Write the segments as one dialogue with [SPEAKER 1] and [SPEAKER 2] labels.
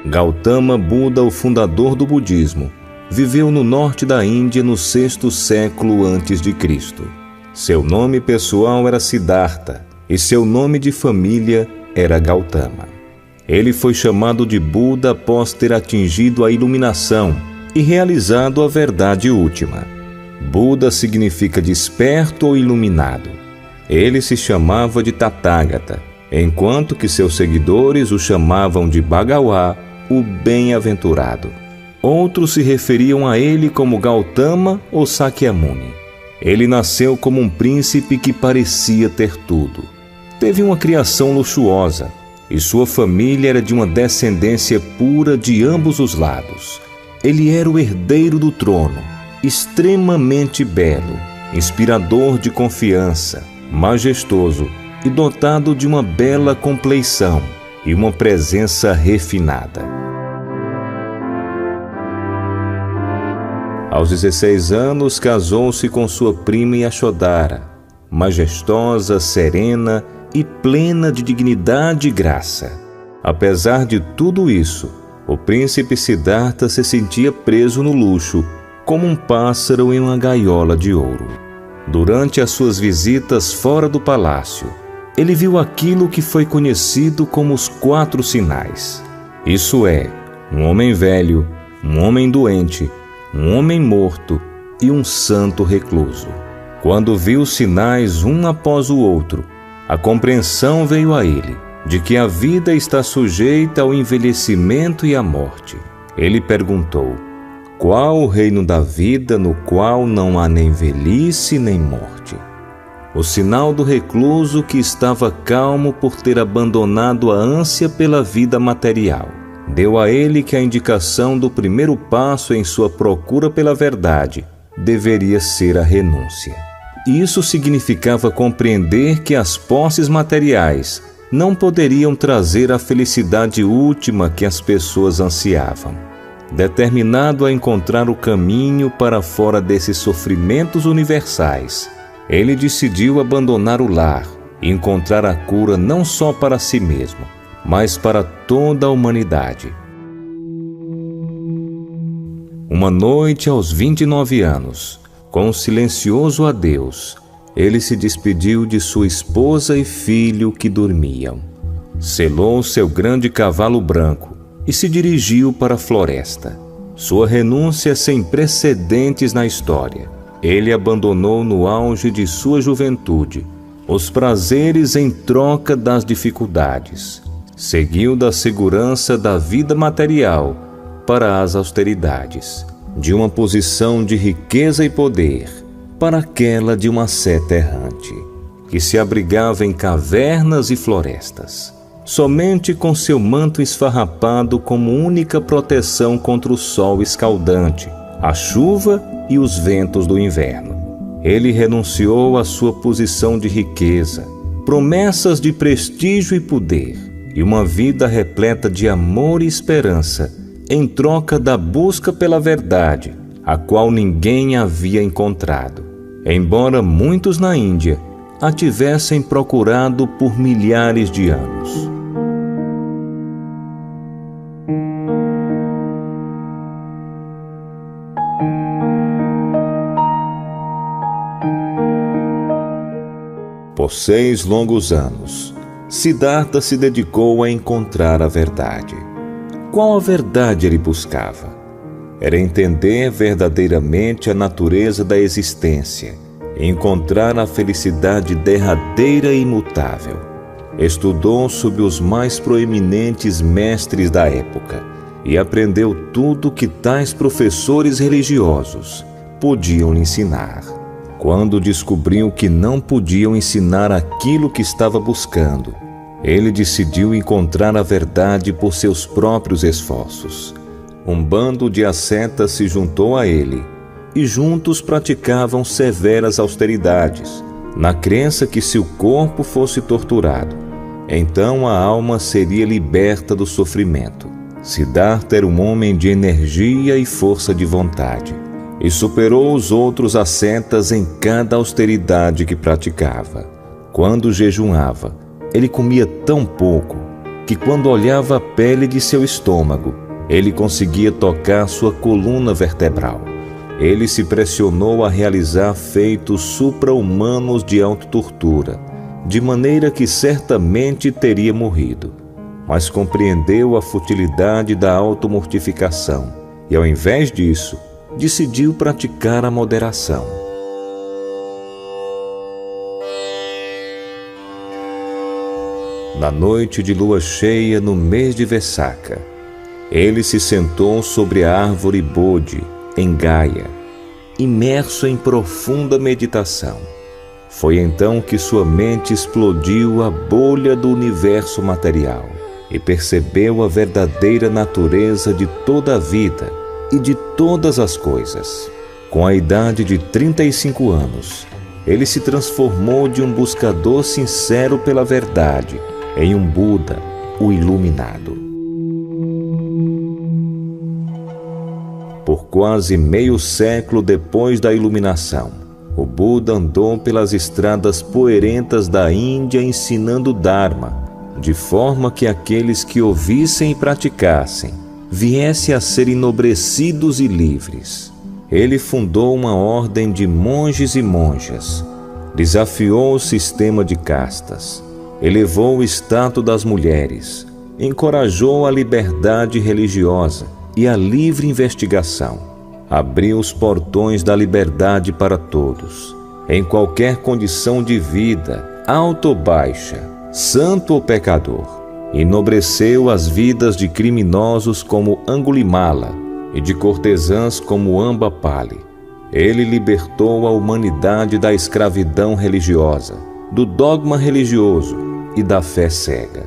[SPEAKER 1] Gautama Buda, o fundador do budismo, viveu no norte da Índia no 6º século a.C. Seu nome pessoal era Siddhartha e seu nome de família era Gautama. Ele foi chamado de Buda após ter atingido a iluminação e realizado a verdade última. Buda significa desperto ou iluminado. Ele se chamava de Tathagata, enquanto que seus seguidores o chamavam de Bhagawa, o bem-aventurado. Outros se referiam a ele como Gautama ou Sakyamuni. Ele nasceu como um príncipe que parecia ter tudo. Teve uma criação luxuosa e sua família era de uma descendência pura de ambos os lados. Ele era o herdeiro do trono, extremamente belo, inspirador de confiança, majestoso e dotado de uma bela compleição e uma presença refinada. Aos 16 anos, casou-se com sua prima Yashodhara, majestosa, serena e plena de dignidade e graça. Apesar de tudo isso, o príncipe Siddhartha se sentia preso no luxo, como um pássaro em uma gaiola de ouro. Durante as suas visitas fora do palácio, ele viu aquilo que foi conhecido como os 4 sinais. Isso é, um homem velho, um homem doente, um homem morto e um santo recluso. Quando viu os sinais um após o outro, a compreensão veio a ele de que a vida está sujeita ao envelhecimento e à morte. Ele perguntou: qual o reino da vida no qual não há nem velhice nem morte? O sinal do recluso que estava calmo por ter abandonado a ânsia pela vida material deu a ele que a indicação do primeiro passo em sua procura pela verdade deveria ser a renúncia. Isso significava compreender que as posses materiais não poderiam trazer a felicidade última que as pessoas ansiavam. Determinado a encontrar o caminho para fora desses sofrimentos universais, ele decidiu abandonar o lar e encontrar a cura não só para si mesmo, mas para toda a humanidade. Uma noite, aos 29 anos, com um silencioso adeus, ele se despediu de sua esposa e filho que dormiam. Selou seu grande cavalo branco e se dirigiu para a floresta. Sua renúncia sem precedentes na história. Ele abandonou no auge de sua juventude os prazeres em troca das dificuldades. Seguiu da segurança da vida material para as austeridades, de uma posição de riqueza e poder para aquela de uma seta errante, que se abrigava em cavernas e florestas, somente com seu manto esfarrapado como única proteção contra o sol escaldante, a chuva e os ventos do inverno. Ele renunciou à sua posição de riqueza, promessas de prestígio e poder, e uma vida repleta de amor e esperança, em troca da busca pela verdade, a qual ninguém havia encontrado, embora muitos na Índia a tivessem procurado por milhares de anos. Por 6 longos anos, Siddhartha se dedicou a encontrar a verdade. Qual a verdade ele buscava? Era entender verdadeiramente a natureza da existência e encontrar a felicidade derradeira e imutável. Estudou sob os mais proeminentes mestres da época e aprendeu tudo que tais professores religiosos podiam lhe ensinar. Quando descobriu que não podiam ensinar aquilo que estava buscando, ele decidiu encontrar a verdade por seus próprios esforços. Um bando de ascetas se juntou a ele e juntos praticavam severas austeridades, na crença que se o corpo fosse torturado, então a alma seria liberta do sofrimento. Siddhartha era um homem de energia e força de vontade, e superou os outros ascetas em cada austeridade que praticava. Quando jejuava, ele comia tão pouco que quando olhava a pele de seu estômago, ele conseguia tocar sua coluna vertebral. Ele se pressionou a realizar feitos supra-humanos de autotortura, de maneira que certamente teria morrido, mas compreendeu a futilidade da automortificação e, ao invés disso, decidiu praticar a moderação. Na noite de lua cheia no mês de Vessaka, ele se sentou sobre a árvore Bodhi, em Gaia, imerso em profunda meditação. Foi então que sua mente explodiu a bolha do universo material e percebeu a verdadeira natureza de toda a vida e de todas as coisas. Com a idade de 35 anos, ele se transformou de um buscador sincero pela verdade em um Buda, o iluminado. Por quase meio século depois da iluminação, o Buda andou pelas estradas poeirentas da Índia ensinando o Dharma, de forma que aqueles que ouvissem e praticassem viessem a ser enobrecidos e livres. Ele fundou uma ordem de monges e monjas, desafiou o sistema de castas, elevou o status das mulheres, encorajou a liberdade religiosa e a livre investigação, abriu os portões da liberdade para todos, em qualquer condição de vida, alta ou baixa, santo ou pecador. Enobreceu as vidas de criminosos como Angulimala e de cortesãs como Ambapali. Ele libertou a humanidade da escravidão religiosa, do dogma religioso e da fé cega.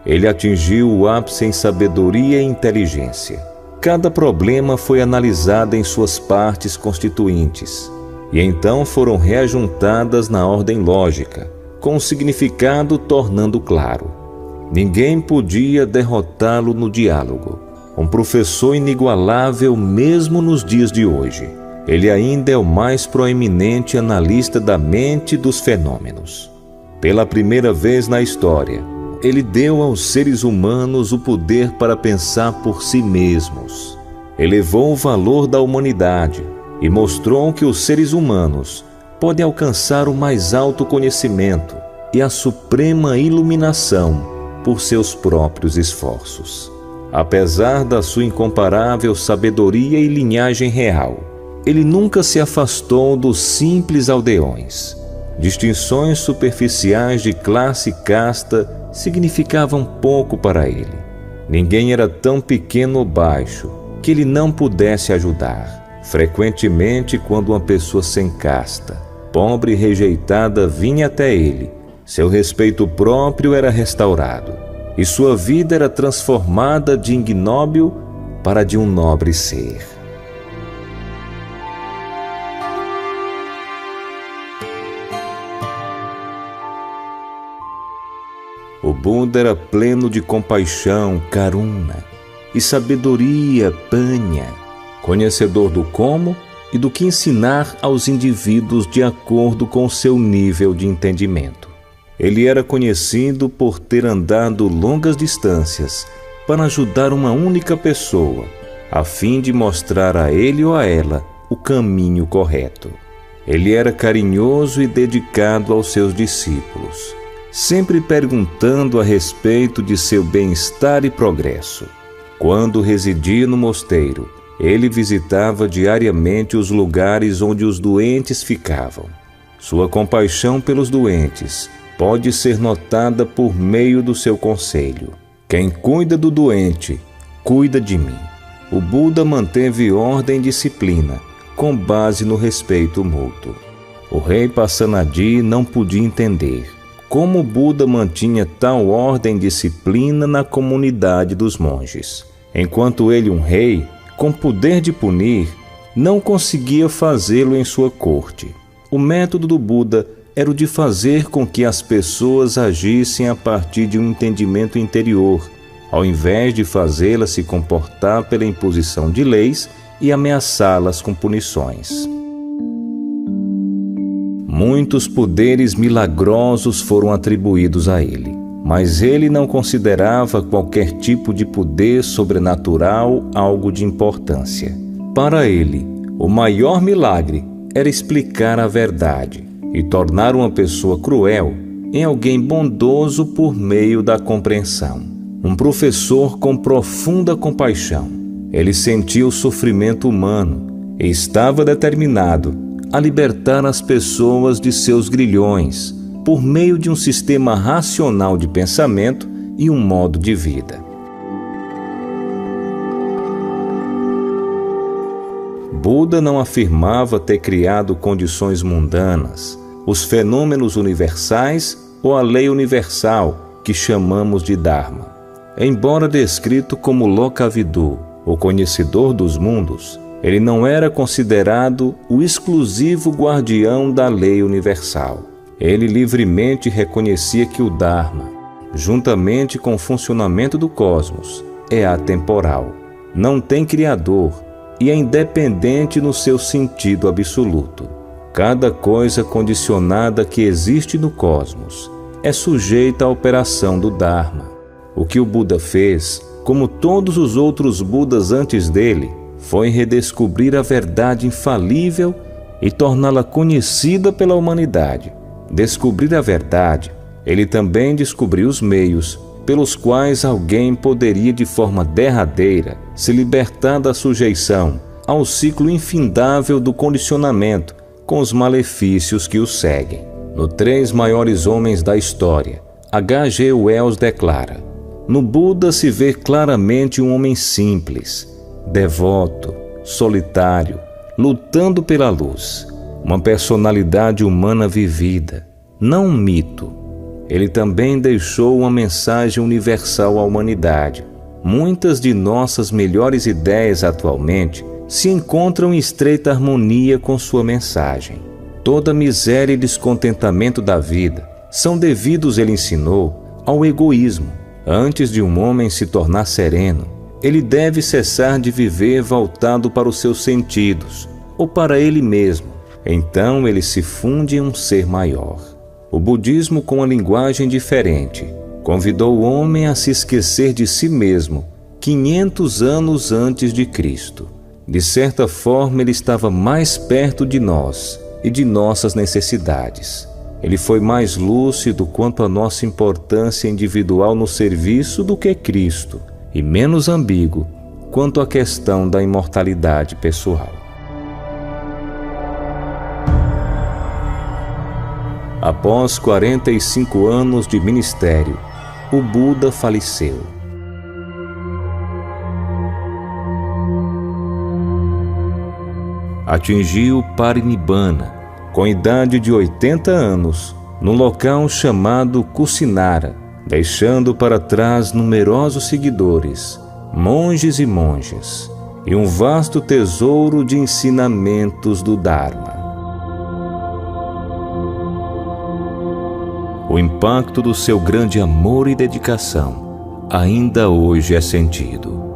[SPEAKER 1] Ele atingiu o ápice em sabedoria e inteligência. Cada problema foi analisado em suas partes constituintes e então foram reajuntadas na ordem lógica, com o significado tornando claro. Ninguém podia derrotá-lo no diálogo. Um professor inigualável mesmo nos dias de hoje. Ele ainda é o mais proeminente analista da mente e dos fenômenos. Pela primeira vez na história, ele deu aos seres humanos o poder para pensar por si mesmos. Elevou o valor da humanidade e mostrou que os seres humanos podem alcançar o mais alto conhecimento e a suprema iluminação por seus próprios esforços. Apesar da sua incomparável sabedoria e linhagem real, ele nunca se afastou dos simples aldeões. Distinções superficiais de classe e casta significavam pouco para ele. Ninguém era tão pequeno ou baixo que ele não pudesse ajudar. Frequentemente, quando uma pessoa sem casta, pobre e rejeitada, vinha até ele, seu respeito próprio era restaurado e sua vida era transformada de ignóbil para de um nobre ser. O Buda era pleno de compaixão, karuna, e sabedoria, panha, conhecedor do como e do que ensinar aos indivíduos de acordo com seu nível de entendimento. Ele era conhecido por ter andado longas distâncias para ajudar uma única pessoa, a fim de mostrar a ele ou a ela o caminho correto. Ele era carinhoso e dedicado aos seus discípulos, sempre perguntando a respeito de seu bem-estar e progresso. Quando residia no mosteiro, ele visitava diariamente os lugares onde os doentes ficavam. Sua compaixão pelos doentes pode ser notada por meio do seu conselho: quem cuida do doente, cuida de mim. O Buda manteve ordem e disciplina, com base no respeito mútuo. O rei Pasenadi não podia entender como o Buda mantinha tal ordem e disciplina na comunidade dos monges, enquanto ele, um rei, com poder de punir, não conseguia fazê-lo em sua corte. O método do Buda era o de fazer com que as pessoas agissem a partir de um entendimento interior, ao invés de fazê-las se comportar pela imposição de leis e ameaçá-las com punições. Muitos poderes milagrosos foram atribuídos a ele, mas ele não considerava qualquer tipo de poder sobrenatural algo de importância. Para ele, o maior milagre era explicar a verdade e tornar uma pessoa cruel em alguém bondoso por meio da compreensão. Um professor com profunda compaixão. Ele sentia o sofrimento humano e estava determinado a libertar as pessoas de seus grilhões por meio de um sistema racional de pensamento e um modo de vida. Buda não afirmava ter criado condições mundanas, os fenômenos universais ou a lei universal que chamamos de Dharma. Embora descrito como Lokavidu, o conhecedor dos mundos, ele não era considerado o exclusivo guardião da lei universal. Ele livremente reconhecia que o Dharma, juntamente com o funcionamento do cosmos, é atemporal, não tem criador e é independente no seu sentido absoluto. Cada coisa condicionada que existe no cosmos é sujeita à operação do Dharma. O que o Buda fez, como todos os outros Budas antes dele, foi redescobrir a verdade infalível e torná-la conhecida pela humanidade. Descobrir a verdade, ele também descobriu os meios pelos quais alguém poderia de forma derradeira se libertar da sujeição ao ciclo infindável do condicionamento com os malefícios que o seguem. No Três Maiores Homens da História, H.G. Wells declara: no Buda se vê claramente um homem simples, devoto, solitário, lutando pela luz, uma personalidade humana vivida, não um mito. Ele também deixou uma mensagem universal à humanidade. Muitas de nossas melhores ideias atualmente se encontram em estreita harmonia com sua mensagem. Toda miséria e descontentamento da vida são devidos, ele ensinou, ao egoísmo. Antes de um homem se tornar sereno, ele deve cessar de viver voltado para os seus sentidos ou para ele mesmo. Então ele se funde em um ser maior. O budismo, com uma linguagem diferente, convidou o homem a se esquecer de si mesmo 500 anos antes de Cristo. De certa forma, ele estava mais perto de nós e de nossas necessidades. Ele foi mais lúcido quanto à nossa importância individual no serviço do que Cristo, e menos ambíguo quanto à questão da imortalidade pessoal. Após 45 anos de ministério, o Buda faleceu. Atingiu Parinibbana, com idade de 80 anos, no local chamado Kusinara, deixando para trás numerosos seguidores, monges e monjas, e um vasto tesouro de ensinamentos do Dharma. O impacto do seu grande amor e dedicação ainda hoje é sentido.